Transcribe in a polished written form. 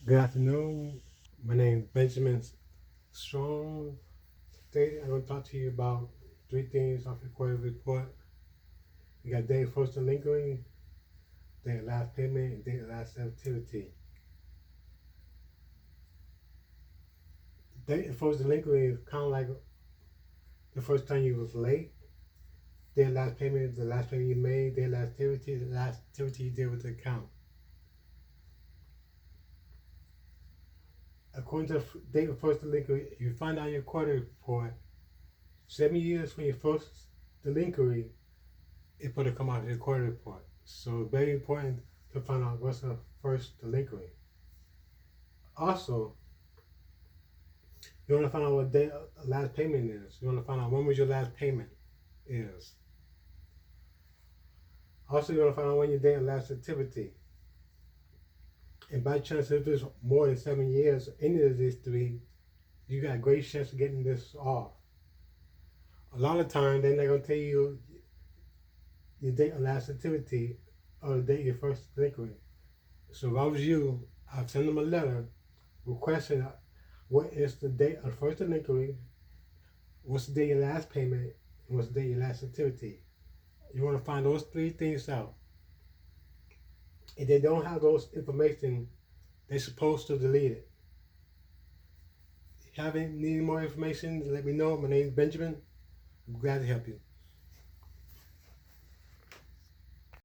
Good afternoon. My name is Benjamin Strong. Today I'm going to talk to you about three things off your quarter report. You got day first delinquency, day of last payment, and day of last activity. Day of first delinquency is kind of like the first time you was late. Day of last payment is the last payment you made. Day of last activity is the last activity you did with the account. According to the date of first delinquency, you find out your quarter report 7 years from your first delinquency, it's going to come out of your quarter report. So it's very important to find out what's the first delinquency. Also, you want to find out what day last payment is. You want to find out when was your last payment is. Also, you want to find out when your day of last activity. And by chance, if it's more than 7 years, any of these three, you got a great chance of getting this off. A lot of times, they're not going to tell you your date of last activity or the date of your first delinquency. So if I was you, I'd send them a letter requesting what is the date of first delinquency, what's the date of your last payment, and what's the date of your last activity. You want to find those three things out. If they don't have those information, they're supposed to delete it. If you have any need more information, let me know. My name is Benjamin. I'm glad to help you.